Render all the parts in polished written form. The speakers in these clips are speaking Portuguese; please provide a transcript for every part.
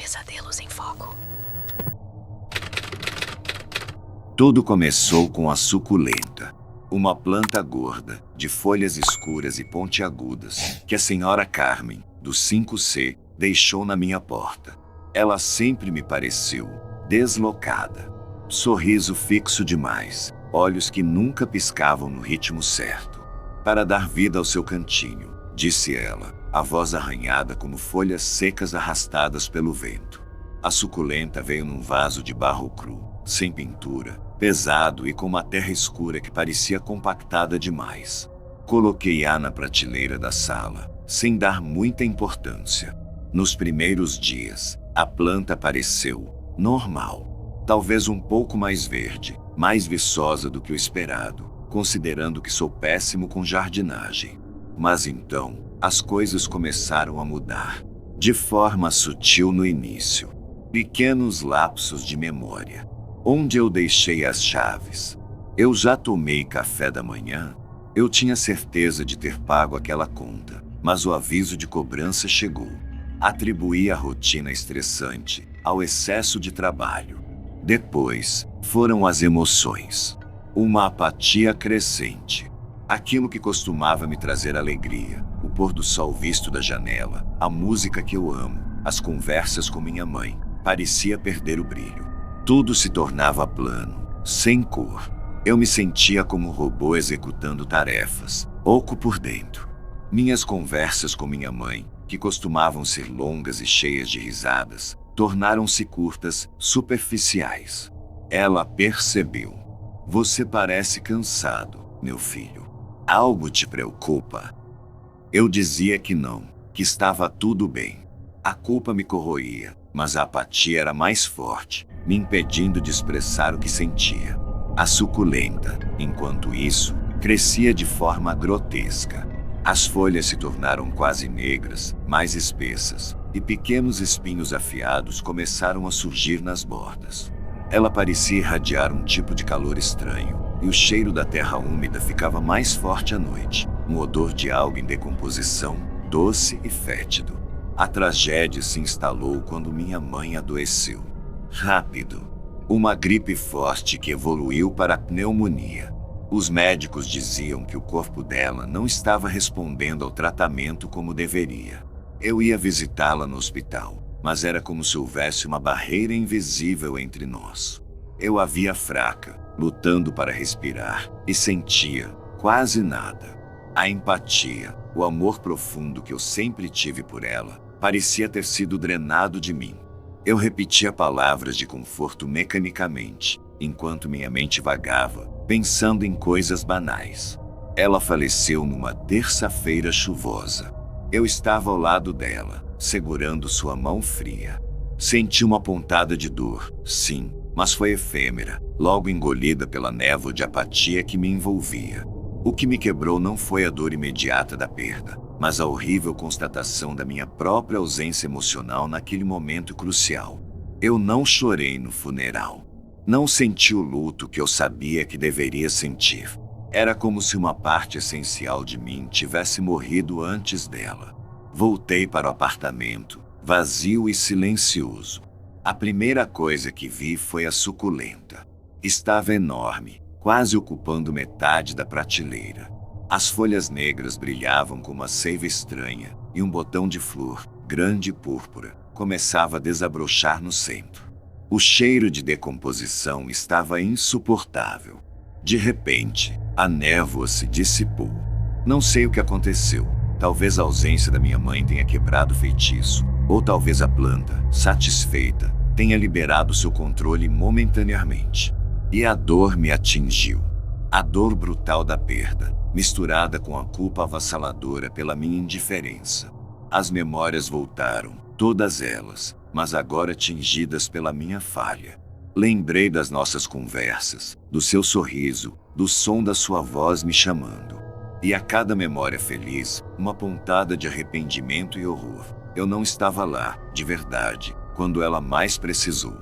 Pesadelos em Foco. Tudo começou com a suculenta, uma planta gorda, de folhas escuras e pontiagudas, que a senhora Carmen, do 5C, deixou na minha porta. Ela sempre me pareceu deslocada. Sorriso fixo demais, olhos que nunca piscavam no ritmo certo. Para dar vida ao seu cantinho, disse ela, a voz arranhada como folhas secas arrastadas pelo vento. A suculenta veio num vaso de barro cru, sem pintura, pesado e com uma terra escura que parecia compactada demais. Coloquei-a na prateleira da sala, sem dar muita importância. Nos primeiros dias, a planta pareceu normal. Talvez um pouco mais verde, mais viçosa do que o esperado, considerando que sou péssimo com jardinagem. Mas então, as coisas começaram a mudar. De forma sutil no início. Pequenos lapsos de memória. Onde eu deixei as chaves? Eu já tomei café da manhã? Eu tinha certeza de ter pago aquela conta, mas o aviso de cobrança chegou. Atribuí a rotina estressante ao excesso de trabalho. Depois, foram as emoções. Uma apatia crescente. Aquilo que costumava me trazer alegria, o pôr do sol visto da janela, a música que eu amo, as conversas com minha mãe, parecia perder o brilho. Tudo se tornava plano, sem cor. Eu me sentia como um robô executando tarefas, oco por dentro. Minhas conversas com minha mãe, que costumavam ser longas e cheias de risadas, tornaram-se curtas, superficiais. Ela percebeu. Você parece cansado, meu filho. Algo te preocupa? Eu dizia que não, que estava tudo bem. A culpa me corroía, mas a apatia era mais forte, me impedindo de expressar o que sentia. A suculenta, enquanto isso, crescia de forma grotesca. As folhas se tornaram quase negras, mais espessas, e pequenos espinhos afiados começaram a surgir nas bordas. Ela parecia irradiar um tipo de calor estranho, e o cheiro da terra úmida ficava mais forte à noite, um odor de algo em decomposição, doce e fétido. A tragédia se instalou quando minha mãe adoeceu. Rápido. Uma gripe forte que evoluiu para a pneumonia. Os médicos diziam que o corpo dela não estava respondendo ao tratamento como deveria. Eu ia visitá-la no hospital, mas era como se houvesse uma barreira invisível entre nós. Eu a via fraca, lutando para respirar, e sentia quase nada. A empatia, o amor profundo que eu sempre tive por ela, parecia ter sido drenado de mim. Eu repetia palavras de conforto mecanicamente, enquanto minha mente vagava, pensando em coisas banais. Ela faleceu numa terça-feira chuvosa. Eu estava ao lado dela, segurando sua mão fria. Senti uma pontada de dor, sim, mas foi efêmera, logo engolida pela névoa de apatia que me envolvia. O que me quebrou não foi a dor imediata da perda, mas a horrível constatação da minha própria ausência emocional naquele momento crucial. Eu não chorei no funeral. Não senti o luto que eu sabia que deveria sentir. Era como se uma parte essencial de mim tivesse morrido antes dela. Voltei para o apartamento, vazio e silencioso. A primeira coisa que vi foi a suculenta. Estava enorme, quase ocupando metade da prateleira. As folhas negras brilhavam com uma seiva estranha, e um botão de flor, grande e púrpura, começava a desabrochar no centro. O cheiro de decomposição estava insuportável. De repente, a névoa se dissipou. Não sei o que aconteceu. Talvez a ausência da minha mãe tenha quebrado o feitiço, ou talvez a planta, satisfeita, tenha liberado seu controle momentaneamente. E a dor me atingiu. A dor brutal da perda, misturada com a culpa avassaladora pela minha indiferença. As memórias voltaram, todas elas, mas agora tingidas pela minha falha. Lembrei das nossas conversas, do seu sorriso, do som da sua voz me chamando. E a cada memória feliz, uma pontada de arrependimento e horror. Eu não estava lá, de verdade, quando ela mais precisou.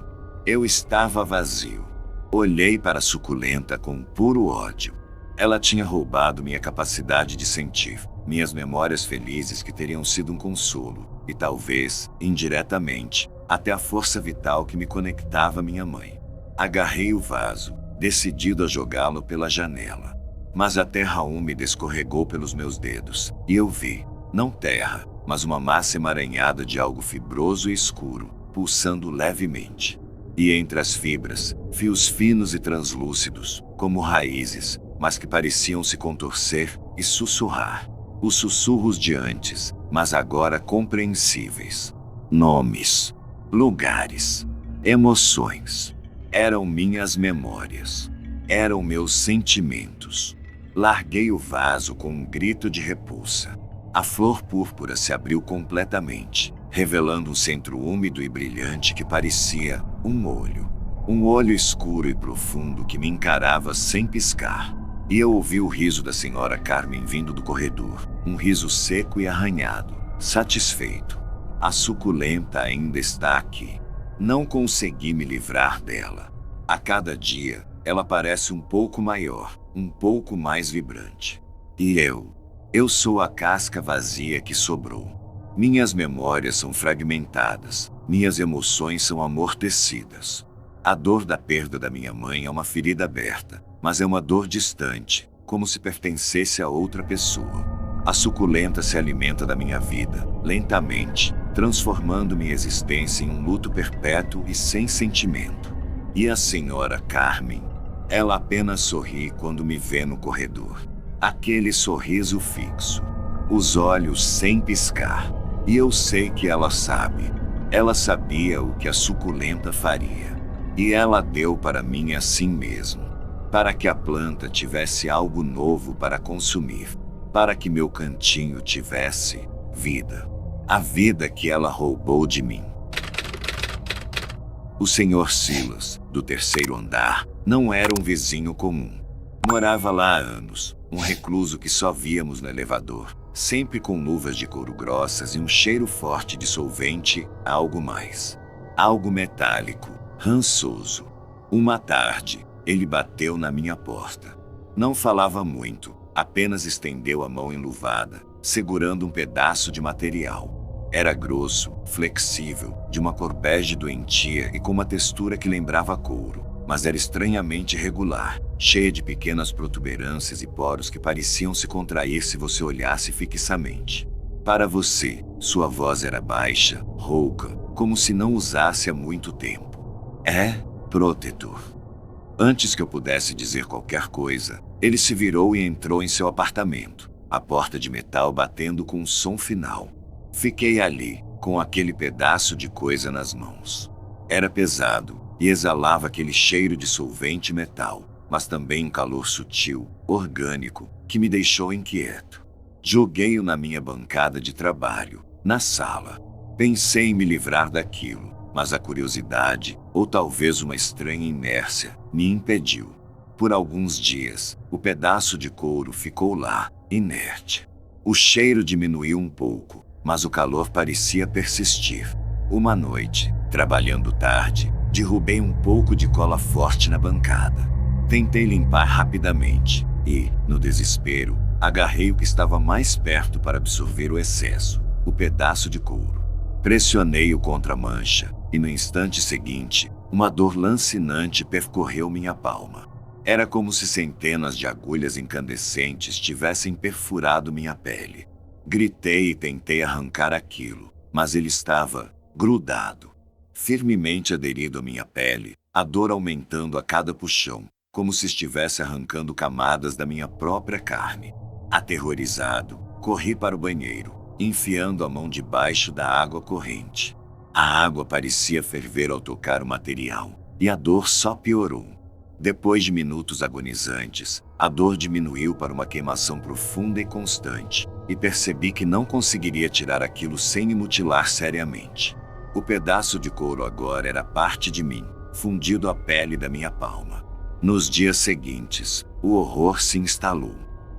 Eu estava vazio. Olhei para a suculenta com puro ódio. Ela tinha roubado minha capacidade de sentir, minhas memórias felizes que teriam sido um consolo, e talvez, indiretamente, até a força vital que me conectava à minha mãe. Agarrei o vaso, decidido a jogá-lo pela janela. Mas a terra úmida escorregou pelos meus dedos, e eu vi, não terra, mas uma massa emaranhada de algo fibroso e escuro, pulsando levemente. E entre as fibras, fios finos e translúcidos, como raízes, mas que pareciam se contorcer e sussurrar. Os sussurros de antes, mas agora compreensíveis. Nomes, lugares, emoções. Eram minhas memórias. Eram meus sentimentos. Larguei o vaso com um grito de repulsa. A flor púrpura se abriu completamente, revelando um centro úmido e brilhante que parecia um olho. Um olho escuro e profundo que me encarava sem piscar. E eu ouvi o riso da senhora Carmen vindo do corredor, um riso seco e arranhado, satisfeito. A suculenta ainda está aqui. Não consegui me livrar dela. A cada dia, ela parece um pouco maior, um pouco mais vibrante. E eu sou a casca vazia que sobrou. Minhas memórias são fragmentadas, minhas emoções são amortecidas. A dor da perda da minha mãe é uma ferida aberta, mas é uma dor distante, como se pertencesse a outra pessoa. A suculenta se alimenta da minha vida, lentamente, transformando minha existência em um luto perpétuo e sem sentimento. E a senhora Carmen? Ela apenas sorri quando me vê no corredor. Aquele sorriso fixo, os olhos sem piscar. E eu sei que ela sabe. Ela sabia o que a suculenta faria. E ela deu para mim assim mesmo. Para que a planta tivesse algo novo para consumir. Para que meu cantinho tivesse vida. A vida que ela roubou de mim. O Sr. Silas, do terceiro andar, não era um vizinho comum. Morava lá há anos, um recluso que só víamos no elevador, sempre com luvas de couro grossas e um cheiro forte de solvente, algo mais. Algo metálico, rançoso. Uma tarde, ele bateu na minha porta. Não falava muito, apenas estendeu a mão enluvada, segurando um pedaço de material. Era grosso, flexível, de uma cor bege doentia e com uma textura que lembrava couro, mas era estranhamente irregular, cheia de pequenas protuberâncias e poros que pareciam se contrair se você olhasse fixamente. Para você, sua voz era baixa, rouca, como se não usasse há muito tempo. Protetor. Antes que eu pudesse dizer qualquer coisa, ele se virou e entrou em seu apartamento, a porta de metal batendo com um som final. Fiquei ali, com aquele pedaço de coisa nas mãos. Era pesado, e exalava aquele cheiro de solvente metal, mas também um calor sutil, orgânico, que me deixou inquieto. Joguei-o na minha bancada de trabalho, na sala. Pensei em me livrar daquilo, mas a curiosidade, ou talvez uma estranha inércia, me impediu. Por alguns dias, o pedaço de couro ficou lá, inerte. O cheiro diminuiu um pouco, mas o calor parecia persistir. Uma noite, trabalhando tarde, derrubei um pouco de cola forte na bancada. Tentei limpar rapidamente e, no desespero, agarrei o que estava mais perto para absorver o excesso, o pedaço de couro. Pressionei-o contra a mancha e, no instante seguinte, uma dor lancinante percorreu minha palma. Era como se centenas de agulhas incandescentes tivessem perfurado minha pele. Gritei e tentei arrancar aquilo, mas ele estava grudado, firmemente aderido à minha pele, a dor aumentando a cada puxão, como se estivesse arrancando camadas da minha própria carne. Aterrorizado, corri para o banheiro, enfiando a mão debaixo da água corrente. A água parecia ferver ao tocar o material, e a dor só piorou. Depois de minutos agonizantes, a dor diminuiu para uma queimação profunda e constante, e percebi que não conseguiria tirar aquilo sem me mutilar seriamente. O pedaço de couro agora era parte de mim, fundido à pele da minha palma. Nos dias seguintes, o horror se instalou.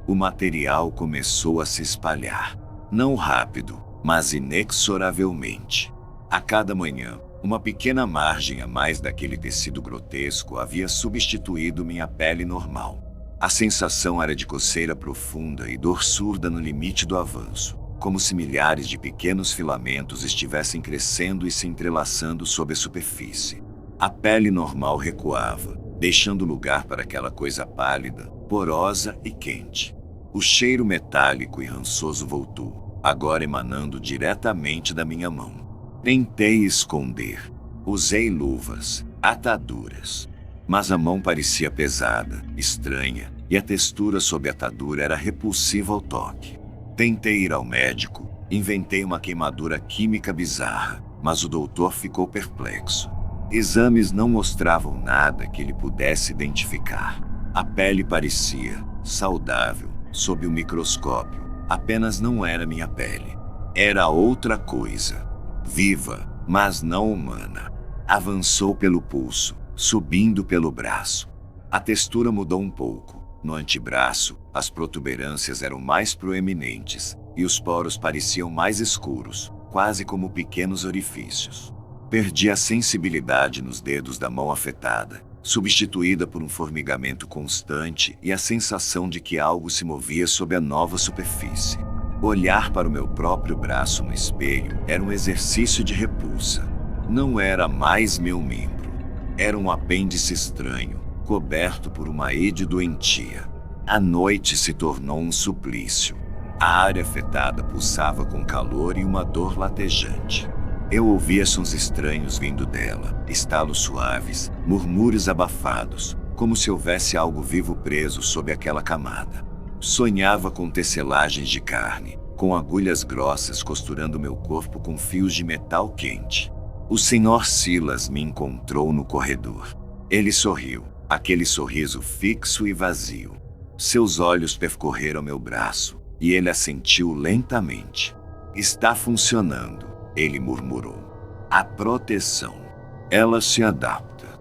O material começou a se espalhar. Não rápido, mas inexoravelmente. A cada manhã, uma pequena margem a mais daquele tecido grotesco havia substituído minha pele normal. A sensação era de coceira profunda e dor surda no limite do avanço, como se milhares de pequenos filamentos estivessem crescendo e se entrelaçando sob a superfície. A pele normal recuava, deixando lugar para aquela coisa pálida, porosa e quente. O cheiro metálico e rançoso voltou, agora emanando diretamente da minha mão. Tentei esconder. Usei luvas, ataduras. Mas a mão parecia pesada, estranha, e a textura sob a atadura era repulsiva ao toque. Tentei ir ao médico, inventei uma queimadura química bizarra, mas o doutor ficou perplexo. Exames não mostravam nada que ele pudesse identificar. A pele parecia saudável, sob o microscópio, apenas não era minha pele. Era outra coisa, viva, mas não humana. Avançou pelo pulso, subindo pelo braço. A textura mudou um pouco. No antebraço, as protuberâncias eram mais proeminentes, e os poros pareciam mais escuros, quase como pequenos orifícios. Perdi a sensibilidade nos dedos da mão afetada, substituída por um formigamento constante e a sensação de que algo se movia sob a nova superfície. Olhar para o meu próprio braço no espelho era um exercício de repulsa. Não era mais meu membro. Era um apêndice estranho, coberto por uma ede doentia. A noite se tornou um suplício. A área afetada pulsava com calor e uma dor latejante. Eu ouvia sons estranhos vindo dela, estalos suaves, murmúrios abafados, como se houvesse algo vivo preso sob aquela camada. Sonhava com tecelagens de carne, com agulhas grossas costurando meu corpo com fios de metal quente. O Sr. Silas me encontrou no corredor. Ele sorriu, aquele sorriso fixo e vazio. Seus olhos percorreram meu braço, e ele assentiu lentamente. Está funcionando, ele murmurou. A proteção. Ela se adapta.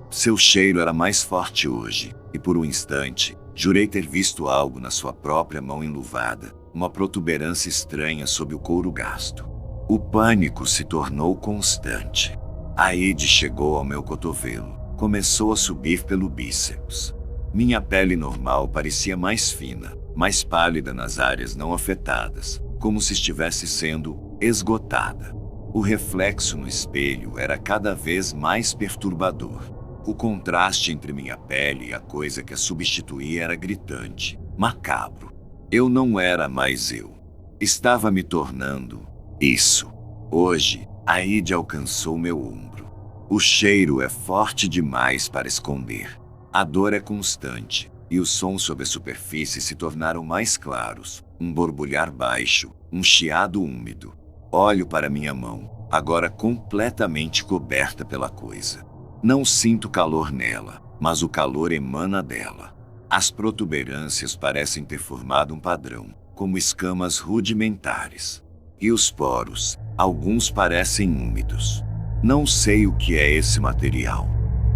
Seu cheiro era mais forte hoje, e por um instante, jurei ter visto algo na sua própria mão enluvada, uma protuberância estranha sob o couro gasto. O pânico se tornou constante. A ede chegou ao meu cotovelo, começou a subir pelo bíceps. Minha pele normal parecia mais fina, mais pálida nas áreas não afetadas, como se estivesse sendo esgotada. O reflexo no espelho era cada vez mais perturbador. O contraste entre minha pele e a coisa que a substituía era gritante, macabro. Eu não era mais eu. Estava me tornando isso. Hoje, a ede alcançou meu ombro. O cheiro é forte demais para esconder. A dor é constante, e os sons sob a superfície se tornaram mais claros. Um borbulhar baixo, um chiado úmido. Olho para minha mão, agora completamente coberta pela coisa. Não sinto calor nela, mas o calor emana dela. As protuberâncias parecem ter formado um padrão, como escamas rudimentares. E os poros, alguns parecem úmidos. Não sei o que é esse material,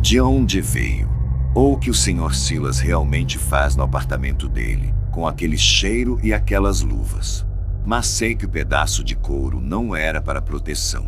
de onde veio, ou o que o Sr. Silas realmente faz no apartamento dele, com aquele cheiro e aquelas luvas. Mas sei que o pedaço de couro não era para proteção.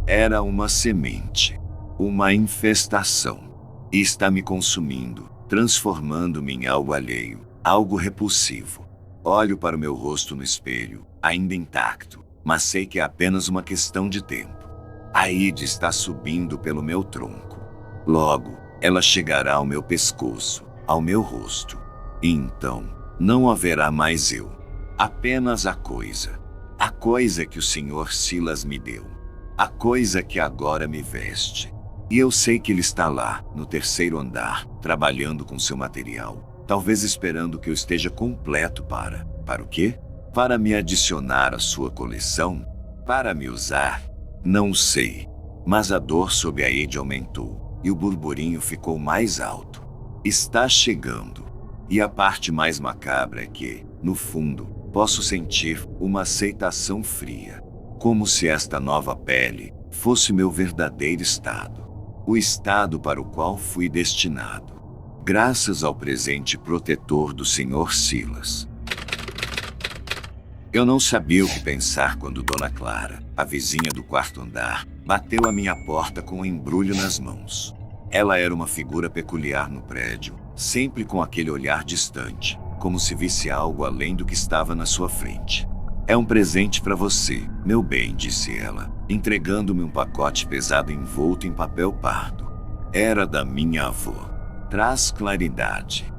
Era uma semente, uma infestação. E está me consumindo, transformando-me em algo alheio, algo repulsivo. Olho para o meu rosto no espelho, ainda intacto, mas sei que é apenas uma questão de tempo. A ede está subindo pelo meu tronco. Logo, ela chegará ao meu pescoço, ao meu rosto. E então, não haverá mais eu. Apenas a coisa. A coisa que o Sr. Silas me deu. A coisa que agora me veste. E eu sei que ele está lá, no terceiro andar, trabalhando com seu material. Talvez esperando que eu esteja completo para o quê? Para me adicionar à sua coleção? Para me usar? Não sei. Mas a dor sob a ede aumentou, e o burburinho ficou mais alto. Está chegando. E a parte mais macabra é que, no fundo, posso sentir uma aceitação fria. Como se esta nova pele fosse meu verdadeiro estado. O estado para o qual fui destinado. Graças ao presente protetor do Sr. Silas. Eu não sabia o que pensar quando Dona Clara, a vizinha do quarto andar, bateu à minha porta com um embrulho nas mãos. Ela era uma figura peculiar no prédio, sempre com aquele olhar distante, como se visse algo além do que estava na sua frente. É um presente para você, meu bem, disse ela, entregando-me um pacote pesado envolto em papel pardo. Era da minha avó. Traz claridade.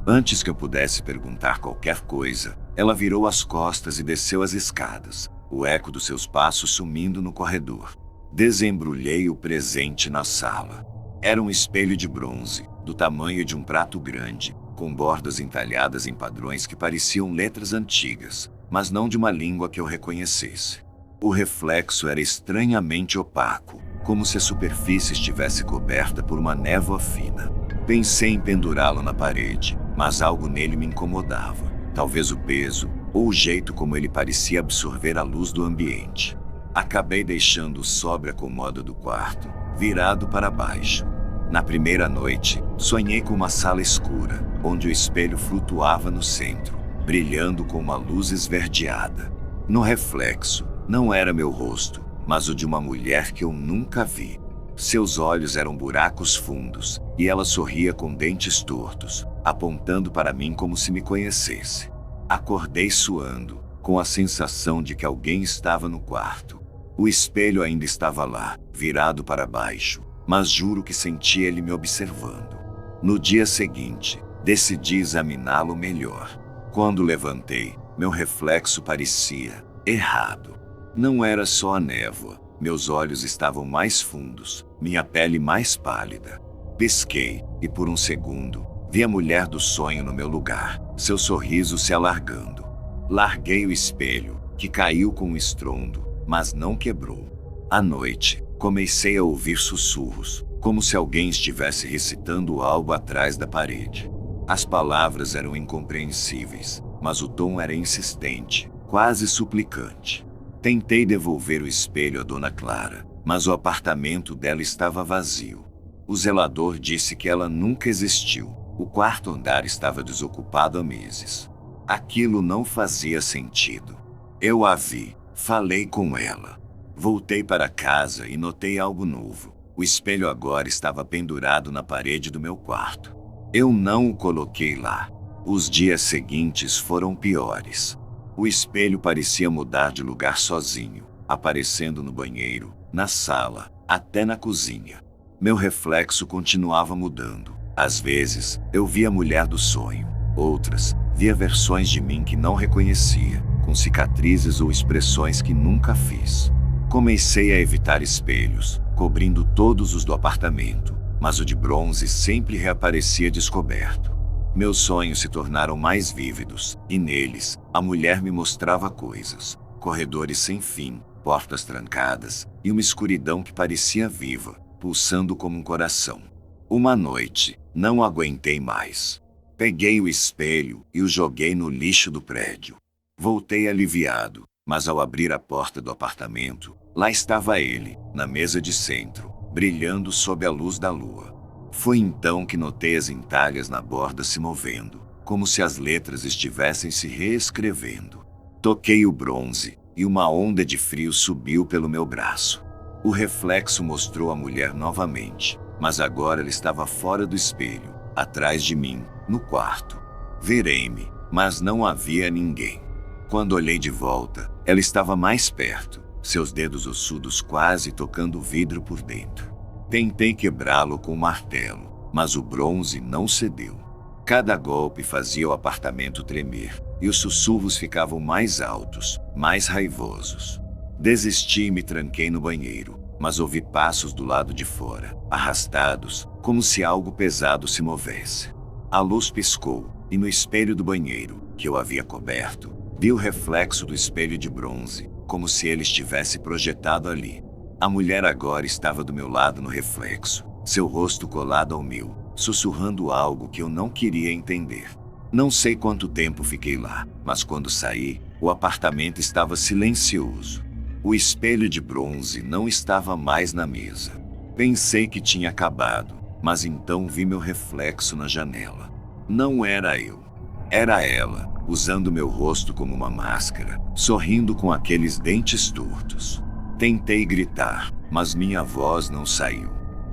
Antes que eu pudesse perguntar qualquer coisa, ela virou as costas e desceu as escadas, o eco dos seus passos sumindo no corredor. Desembrulhei o presente na sala. Era um espelho de bronze, do tamanho de um prato grande, com bordas entalhadas em padrões que pareciam letras antigas, mas não de uma língua que eu reconhecesse. O reflexo era estranhamente opaco, como se a superfície estivesse coberta por uma névoa fina. Pensei em pendurá-lo na parede, mas algo nele me incomodava. Talvez o peso, ou o jeito como ele parecia absorver a luz do ambiente. Acabei deixando-o sobre a cômoda do quarto, virado para baixo. Na primeira noite, sonhei com uma sala escura, onde o espelho flutuava no centro, brilhando com uma luz esverdeada. No reflexo, não era meu rosto, mas o de uma mulher que eu nunca vi. Seus olhos eram buracos fundos, e ela sorria com dentes tortos, apontando para mim como se me conhecesse. Acordei suando, com a sensação de que alguém estava no quarto. O espelho ainda estava lá, virado para baixo, mas juro que senti ele me observando. No dia seguinte, decidi examiná-lo melhor. Quando levantei, meu reflexo parecia errado. Não era só a névoa, meus olhos estavam mais fundos, minha pele mais pálida. Pisquei, e por um segundo, vi a mulher do sonho no meu lugar, seu sorriso se alargando. Larguei o espelho, que caiu com um estrondo, mas não quebrou. À noite, comecei a ouvir sussurros, como se alguém estivesse recitando algo atrás da parede. As palavras eram incompreensíveis, mas o tom era insistente, quase suplicante. Tentei devolver o espelho à Dona Clara, mas o apartamento dela estava vazio. O zelador disse que ela nunca existiu. O quarto andar estava desocupado há meses. Aquilo não fazia sentido. Eu a vi, falei com ela. Voltei para casa e notei algo novo. O espelho agora estava pendurado na parede do meu quarto. Eu não o coloquei lá. Os dias seguintes foram piores. O espelho parecia mudar de lugar sozinho, aparecendo no banheiro, na sala, até na cozinha. Meu reflexo continuava mudando. Às vezes, eu via a mulher do sonho. Outras, via versões de mim que não reconhecia, com cicatrizes ou expressões que nunca fiz. Comecei a evitar espelhos, cobrindo todos os do apartamento, mas o de bronze sempre reaparecia descoberto. Meus sonhos se tornaram mais vívidos, e neles, a mulher me mostrava coisas. Corredores sem fim, portas trancadas, e uma escuridão que parecia viva, pulsando como um coração. Uma noite, não aguentei mais. Peguei o espelho e o joguei no lixo do prédio. Voltei aliviado, mas ao abrir a porta do apartamento, lá estava ele, na mesa de centro, brilhando sob a luz da lua. Foi então que notei as entalhas na borda se movendo, como se as letras estivessem se reescrevendo. Toquei o bronze, e uma onda de frio subiu pelo meu braço. O reflexo mostrou a mulher novamente, mas agora ela estava fora do espelho, atrás de mim, no quarto. Virei-me, mas não havia ninguém. Quando olhei de volta, ela estava mais perto, seus dedos ossudos quase tocando o vidro por dentro. Tentei quebrá-lo com um martelo, mas o bronze não cedeu. Cada golpe fazia o apartamento tremer, e os sussurros ficavam mais altos, mais raivosos. Desisti e me tranquei no banheiro, mas ouvi passos do lado de fora, arrastados, como se algo pesado se movesse. A luz piscou, e no espelho do banheiro, que eu havia coberto, vi o reflexo do espelho de bronze, como se ele estivesse projetado ali. A mulher agora estava do meu lado no reflexo, seu rosto colado ao meu, sussurrando algo que eu não queria entender. Não sei quanto tempo fiquei lá, mas quando saí, o apartamento estava silencioso. O espelho de bronze não estava mais na mesa. Pensei que tinha acabado, mas então vi meu reflexo na janela. Não era eu. Era ela, usando meu rosto como uma máscara, sorrindo com aqueles dentes tortos. Tentei gritar, mas minha voz não saiu.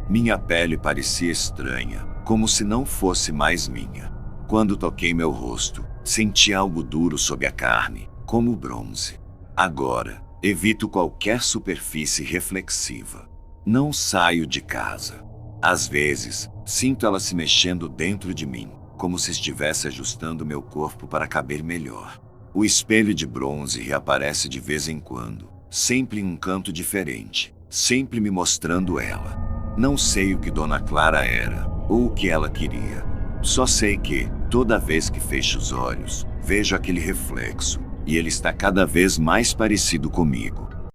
Minha pele parecia estranha, como se não fosse mais minha. Quando toquei meu rosto, senti algo duro sob a carne, como bronze. Agora, evito qualquer superfície reflexiva. Não saio de casa. Às vezes, sinto ela se mexendo dentro de mim, como se estivesse ajustando meu corpo para caber melhor. O espelho de bronze reaparece de vez em quando, sempre em um canto diferente, sempre me mostrando ela. Não sei o que Dona Clara era, ou o que ela queria. Só sei que, toda vez que fecho os olhos, vejo aquele reflexo, e ele está cada vez mais parecido comigo.